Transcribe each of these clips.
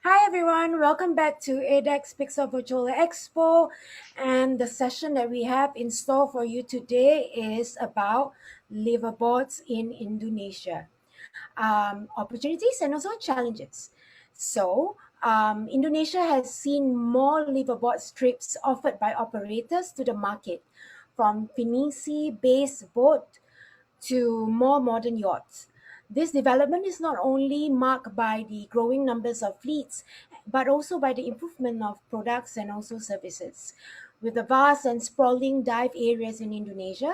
Hi everyone, welcome back to ADEX Pixel Virtual Expo. And the session that we have in store for you today is about liveaboards in Indonesia, opportunities and also challenges. Indonesia has seen more liveaboard trips offered by operators to the market, from Finisi-based boat to more modern yachts. This development is not only marked by the growing numbers of fleets, but also by the improvement of products and also services. With the vast and sprawling dive areas in Indonesia,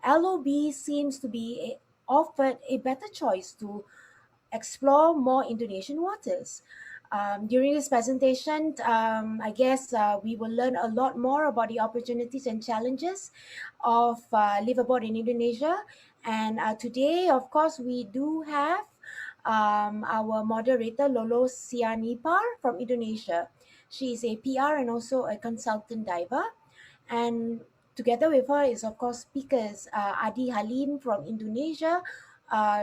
LOB seems to be offered a better choice to explore more Indonesian waters. During this presentation, I guess we will learn a lot more about the opportunities and challenges of liveaboard in Indonesia. And today, of course, we do have our moderator, Lolo Sianipar from Indonesia. She is a PR and also a consultant diver. And together with her is, of course, speakers Adi Halim from Indonesia.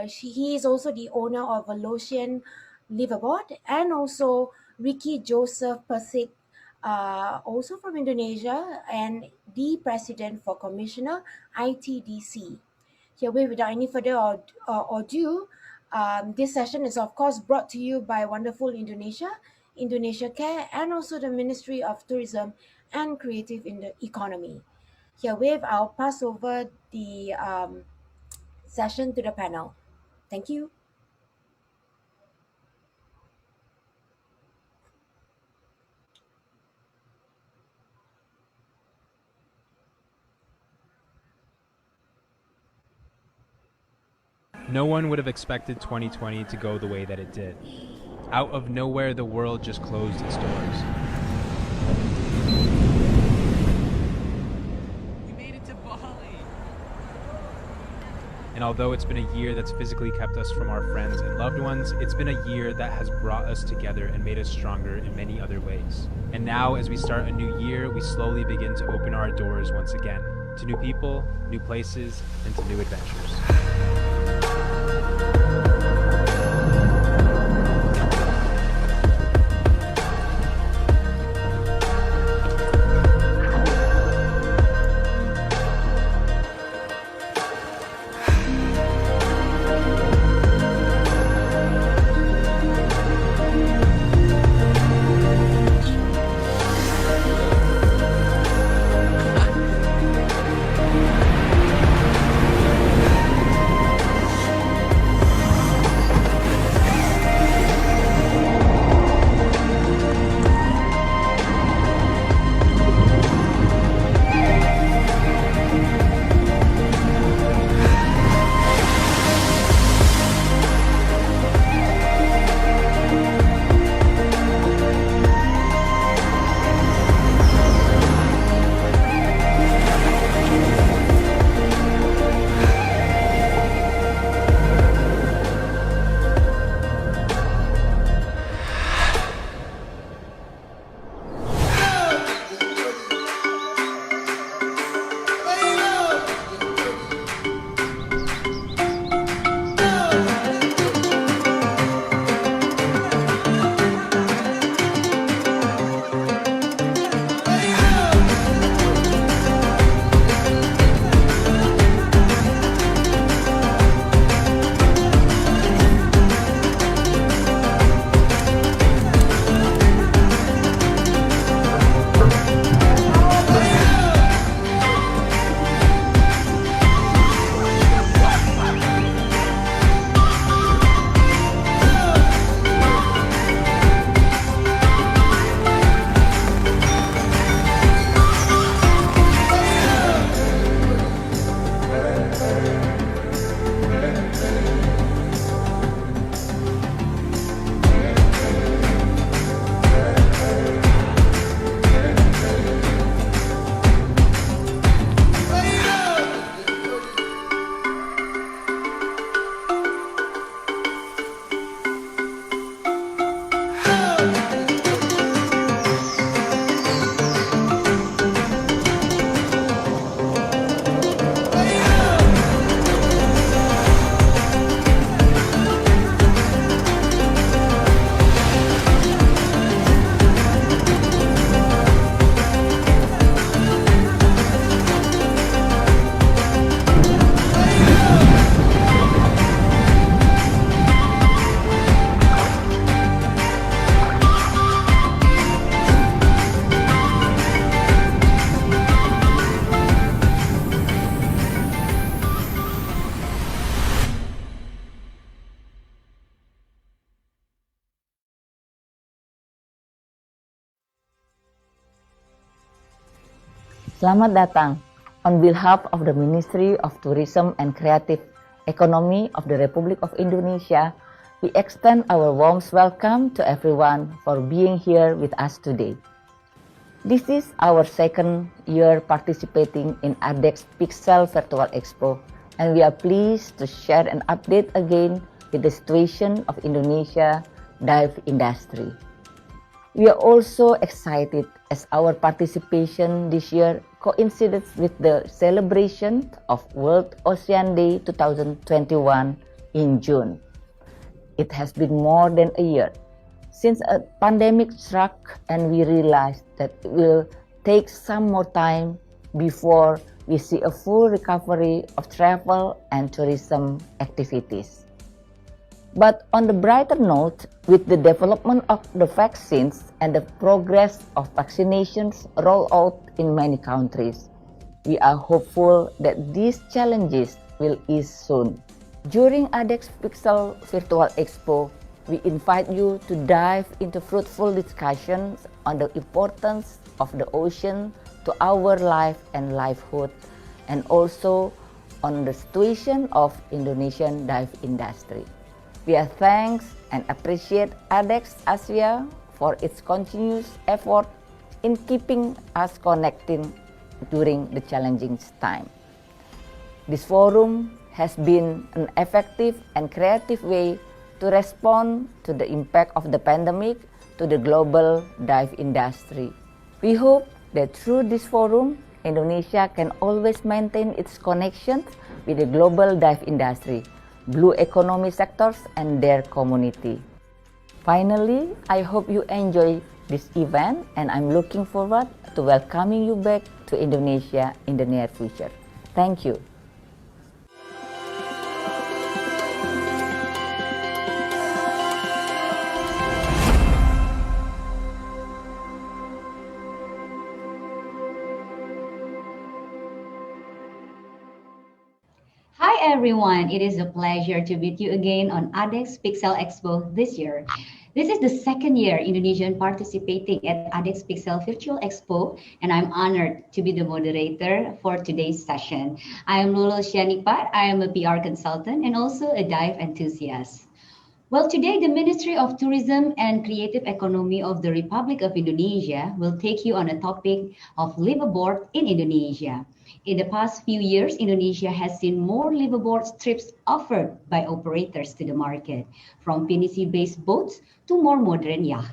He is also the owner of a Lotion liveaboard, and also Ricky Joseph Pesik, also from Indonesia, and the president for Commissioner ITDC. Herewith, without any further ado, this session is, of course, brought to you by Wonderful Indonesia, Indonesia Care, and also the Ministry of Tourism and Creative in the Economy. Herewith, I'll pass over the session to the panel. Thank you. No one would have expected 2020 to go the way that it did. Out of nowhere, the world just closed its doors. We made it to Bali. And although it's been a year that's physically kept us from our friends and loved ones, it's been a year that has brought us together and made us stronger in many other ways. And now, as we start a new year, we slowly begin to open our doors once again to new people, new places, and to new adventures. Selamat datang. On behalf of the Ministry of Tourism and Creative Economy of the Republic of Indonesia, we extend our warm welcome to everyone for being here with us today. This is our second year participating in ADEX Pixel Virtual Expo, and we are pleased to share an update again with the situation of Indonesia dive industry. We are also excited as our participation this year coincides with the celebration of World Ocean Day 2021 in June. It has been more than a year since a pandemic struck, and we realized that it will take some more time before we see a full recovery of travel and tourism activities. But on the brighter note, with the development of the vaccines and the progress of vaccinations rolled out in many countries, we are hopeful that these challenges will ease soon. During ADEX Pixel Virtual Expo, we invite you to dive into fruitful discussions on the importance of the ocean to our life and livelihood, and also on the situation of Indonesian dive industry. We are thanks and appreciate ADEX Asia for its continuous effort in keeping us connecting during the challenging time. This forum has been an effective and creative way to respond to the impact of the pandemic to the global dive industry. We hope that through this forum, Indonesia can always maintain its connections with the global dive industry, blue economy sectors, and their community. Finally, I hope you enjoy this event, and I'm looking forward to welcoming you back to Indonesia in the near future. Thank you. Hi everyone, it is a pleasure to meet you again on ADEX Pixel Expo this year. This is the second year Indonesian participating at ADEX Pixel Virtual Expo, and I'm honored to be the moderator for today's session. I am Lolo Sianipar. I am a PR consultant and also a dive enthusiast. Well, today the Ministry of Tourism and Creative Economy of the Republic of Indonesia will take you on a topic of liveaboard in Indonesia. In the past few years, Indonesia has seen more liveaboard trips offered by operators to the market, from PVC-based boats to more modern yachts.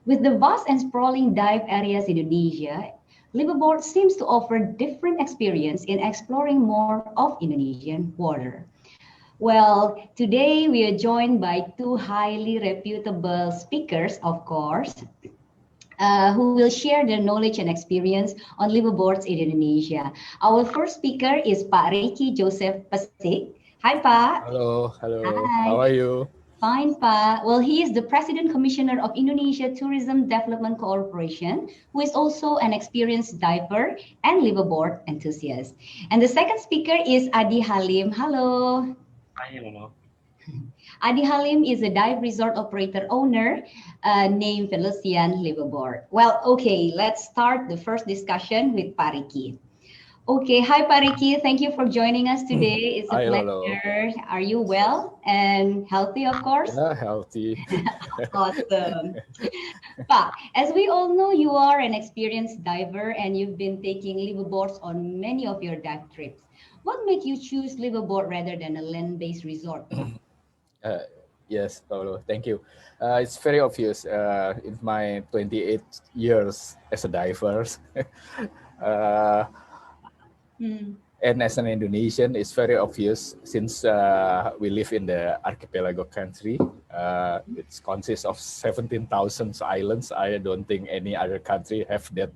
With the vast and sprawling dive areas in Indonesia, liveaboard seems to offer different experience in exploring more of Indonesian water. Well, today we are joined by two highly reputable speakers, of course, who will share their knowledge and experience on liveaboards in Indonesia. Our first speaker is Pak Ricky Joseph Pesik. Hi, Pak. Hello, Hi. how are you? Fine, Pak. Well, he is the President Commissioner of Indonesia Tourism Development Corporation, who is also an experienced diver and liveaboard enthusiast. And the second speaker is Adi Halim. Hello. Hi, Lolo. Adi Halim is a dive resort operator owner named Velocian Liveaboard. Well, okay, let's start the first discussion with Pariki. Okay, hi Pariki, thank you for joining us today. It's a Hi, pleasure. Lolo. Are you well and healthy, of course? Yeah, healthy. Awesome. Pa, as we all know, you are an experienced diver and you've been taking liveaboards on many of your dive trips. What made you choose liveaboard rather than a land-based resort? Yes, Lolo, thank you. It's very obvious in my 28 years as a diver. And as an Indonesian, it's very obvious since we live in the archipelago country. It consists of 17,000 islands. I don't think any other country have that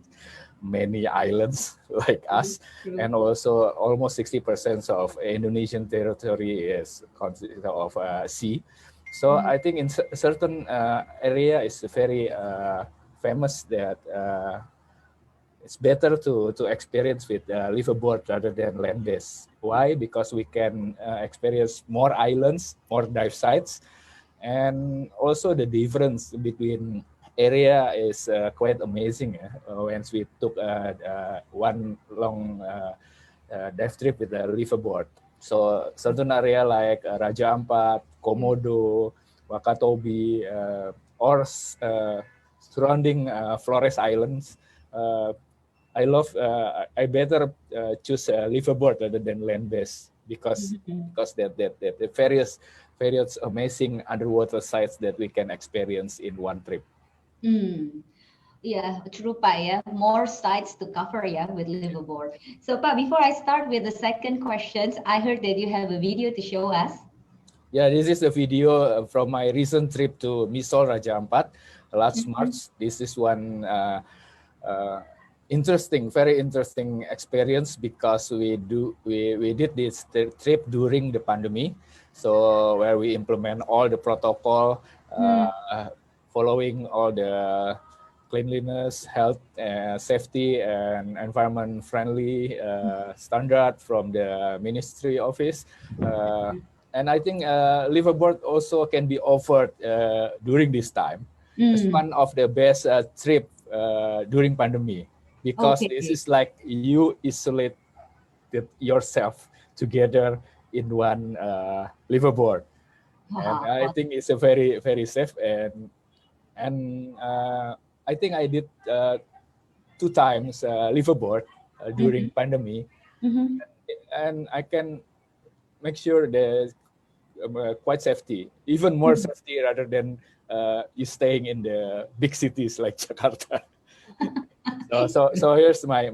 many islands like us. And also almost 60% of Indonesian territory is consisted of sea. So I think in certain area is very famous that it's better to experience with liveaboard rather than land-based. Why? Because we can experience more islands, more dive sites, and also the difference between area is quite amazing. Once we took one long dive trip with a liveaboard. So certain area like Raja Ampat, Komodo, Wakatobi, or surrounding Flores Islands. I love. I better choose a liveaboard rather than land-based because the various amazing underwater sites that we can experience in one trip. Yeah, true, Pa. Yeah, more sites to cover. Yeah, with Liveaboard. So, Pa, before I start with the second questions, I heard that you have a video to show us. Yeah, this is a video from my recent trip to Misol Raja Ampat last March. This is one very interesting experience because we did this trip during the pandemic. So where we implement all the protocol, following all the cleanliness, health, safety, and environment friendly standard from the ministry office. And I think liveaboard also can be offered during this time. It's one of the best trip during pandemic because this is like you isolate yourself together in one liveaboard. And I think it's a very safe and I think I did 2 times liveaboard during pandemic, and I can make sure there's quite safety, even more safety rather than you staying in the big cities like Jakarta. So here's my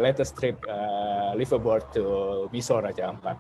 latest trip liveaboard to Misol Raja Ampat.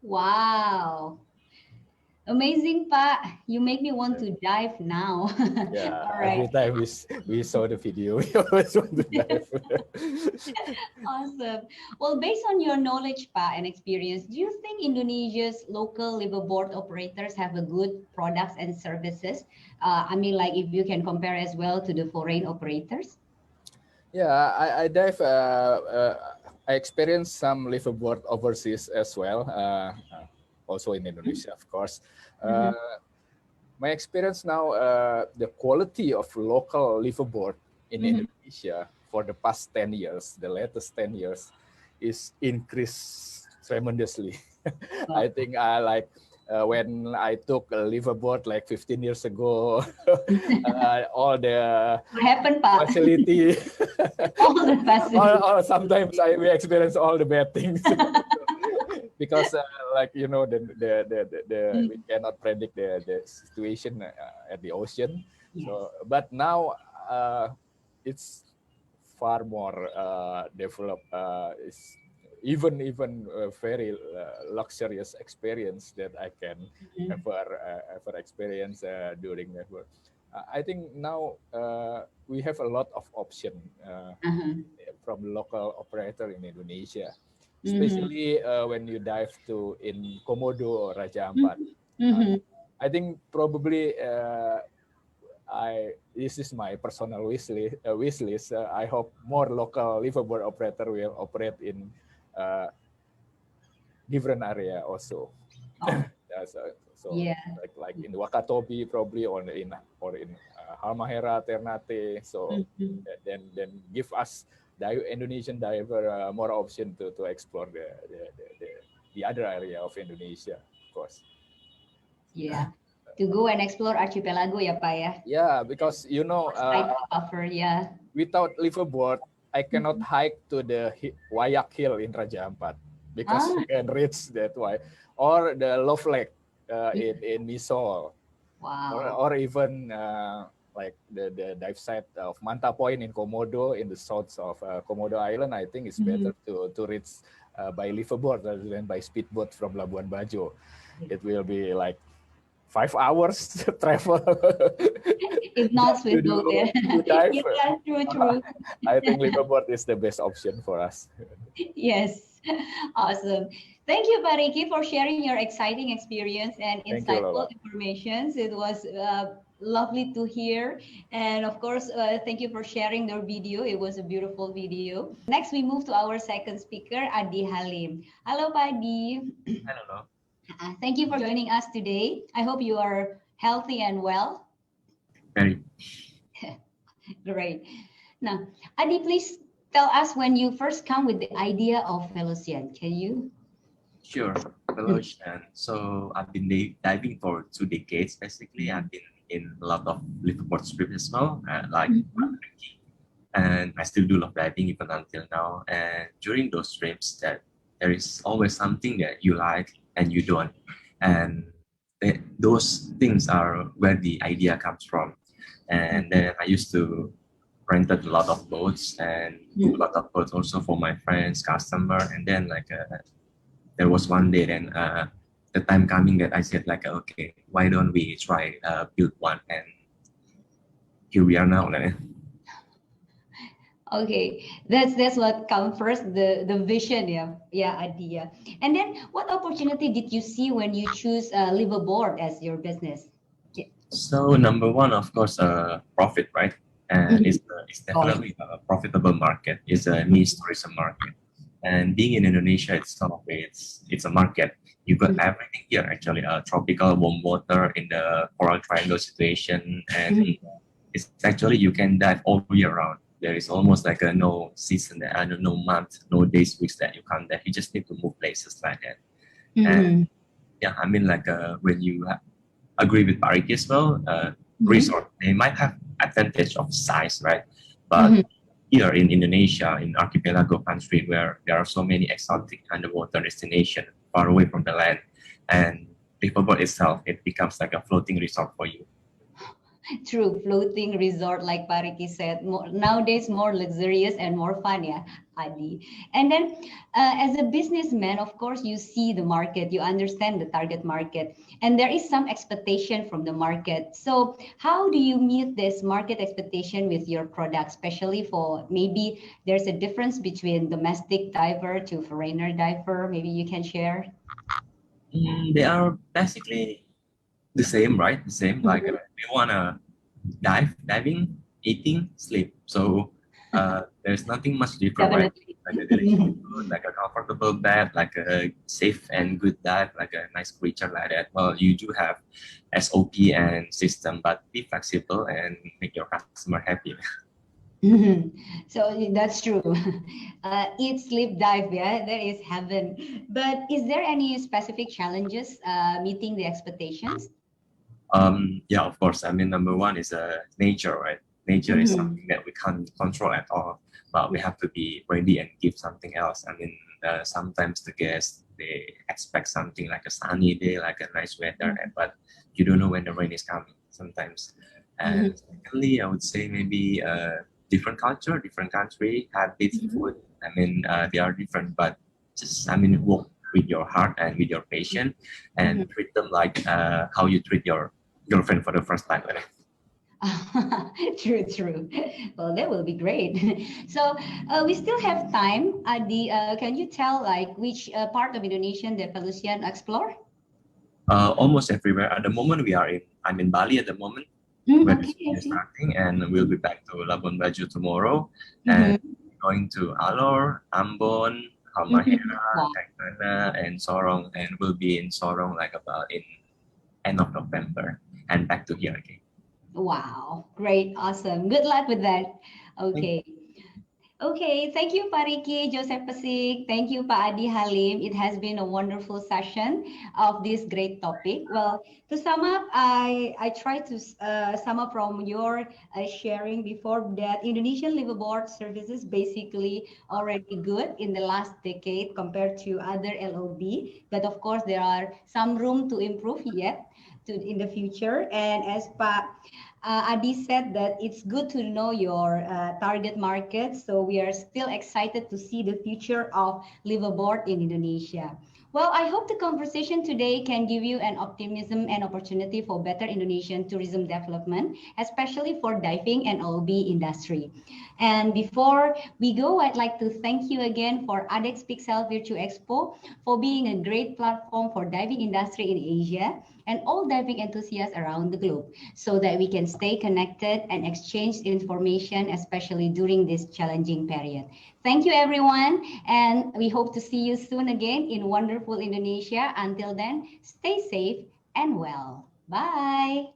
Wow. Amazing, Pa. You make me want to dive now. Yeah, All right. every time we saw the video, we always want to dive. Awesome. Well, based on your knowledge, Pa, and experience, do you think Indonesia's local liveaboard operators have a good products and services? I mean, like if you can compare as well to the foreign operators? Yeah, I dive. I experienced some liveaboard overseas as well, also in Indonesia, of course. My experience now, the quality of local liveaboard in Indonesia for the past 10 years, the latest 10 years, is increased tremendously. I think when I took a liveaboard like 15 years ago, all the What happened, Pa? facility, All the facilities. or sometimes we experience all the bad things. Because we cannot predict the situation at the ocean. Yes. So, but now it's far more developed. It's even very luxurious experience that I can ever experience during that work. I think now we have a lot of option from local operator in Indonesia. especially when you dive to in Komodo or Raja Ampat. I think probably this is my personal wish list. I hope more local liveaboard operator will operate in different area also. Like in Wakatobi probably, or in Halmahera, Ternate. So then give us Indonesian diver more option to explore the other area of Indonesia, of course. Yeah, to go and explore archipelago, ya Pak ya. Yeah, because Buffer, yeah. Without liveaboard, I cannot hike to the Wayak Hill in Raja Ampat because you can reach that way, or the Love Lake in Misol. Wow. Or even like the dive site of Manta Point in Komodo, in the south of Komodo Island. I think it's better to reach by liveaboard rather than by speedboat from Labuan Bajo. It will be like 5 hours travel. If not speedboat, to dive. Yeah, true. I think liveaboard is the best option for us. Yes, awesome. Thank you, Pak Ricky, for sharing your exciting experience and insightful information. It was lovely to hear. And of course, thank you for sharing your video. It was a beautiful video. Next, we move to our second speaker, Adi Halim. Hello, Pak Adi. Hello. Thank you for joining us today. I hope you are healthy and well. Very. Great. Now, Adi, please tell us when you first come with the idea of Velocian. Can you? Sure. Velocian. So I've been diving for 2 decades. Basically, I've been in a lot of liveaboard trips as well, like and I still do love diving even until now. And during those trips, that there is always something that you like and you don't, and those things are where the idea comes from. And then I used to rented a lot of boats and do a lot of boats also for my friends, customer, and then like there was one day then the time coming that I said like, okay, why don't we try build one, and here we are now. Okay, that's what comes first, the vision, idea. And then what opportunity did you see when you choose Liveaboard as your business? So number one, of course, profit, right? And it's definitely a profitable market. It's a niche tourism market. And being in Indonesia itself, it's a market. You got everything here actually. Tropical warm water in the coral triangle situation, and it's actually you can dive all year round. There is almost like a no season, no month, no days, weeks that you can't dive. You just need to move places like that. And yeah, I mean like when you agree with Parik as well, resort, they might have advantage of size, right? But here in Indonesia, in archipelago country, where there are so many exotic underwater destinations far away from the land, and Liveaboard itself, it becomes like a floating resort for you. True, floating resort, like Pariki said, nowadays more luxurious and more fun, Adi. And then as a businessman, of course, you see the market, you understand the target market, and there is some expectation from the market. So how do you meet this market expectation with your product, especially for maybe there's a difference between domestic diver to foreigner diver? Maybe you can share. They are basically the same, right? The same, like we want to diving, eating, sleep. So there's nothing much different, right? Like a delicious food, like a comfortable bed, like a safe and good dive, like a nice creature like that. Well, you do have SOP and system, but be flexible and make your customer happy. So that's true. Eat, sleep, dive, that is heaven. But is there any specific challenges meeting the expectations? Yeah, of course. I mean, number one is nature, right? Nature is something that we can't control at all, but we have to be ready and give something else. I mean, sometimes the guests, they expect something like a sunny day, like a nice weather, but you don't know when the rain is coming sometimes. And secondly, I would say maybe different culture, different country, habits, food. I mean, they are different, but just, I mean, work with your heart and with your patient and treat them like how you treat your girlfriend for the first time. True, true. Well, that will be great. So we still have time. Adi, can you tell like which part of Indonesia that Felucian explore? Almost everywhere. At the moment, I'm in Bali at the moment, where Okay, I we're see. starting, and we'll be back to Labuan Bajo tomorrow, and Mm-hmm. going to Alor, Ambon, Mm-hmm. Halmahera, Wow. Tenggara, and Sorong, and we'll be in Sorong like about in end of November, and back to here again. Wow. Great. Awesome. Good luck with that. Thank Okay. Okay, thank you, Pak Riki, Joseph Pesik. Thank you, Pak Adi Halim. It has been a wonderful session of this great topic. Well, to sum up, I try to sum up from your sharing before that Indonesian liveaboard services basically already good in the last decade compared to other LOB. But of course, there are some room to improve yet in the future. And as Pak Adi said that it's good to know your target market. So we are still excited to see the future of liveaboard in Indonesia. Well, I hope the conversation today can give you an optimism and opportunity for better Indonesian tourism development, especially for diving and OB industry. And before we go, I'd like to thank you again for ADEX Pixel Virtual Expo for being a great platform for diving industry in Asia and all diving enthusiasts around the globe so that we can stay connected and exchange information, especially during this challenging period. Thank you, everyone. And we hope to see you soon again in wonderful Indonesia. Until then, stay safe and well. Bye.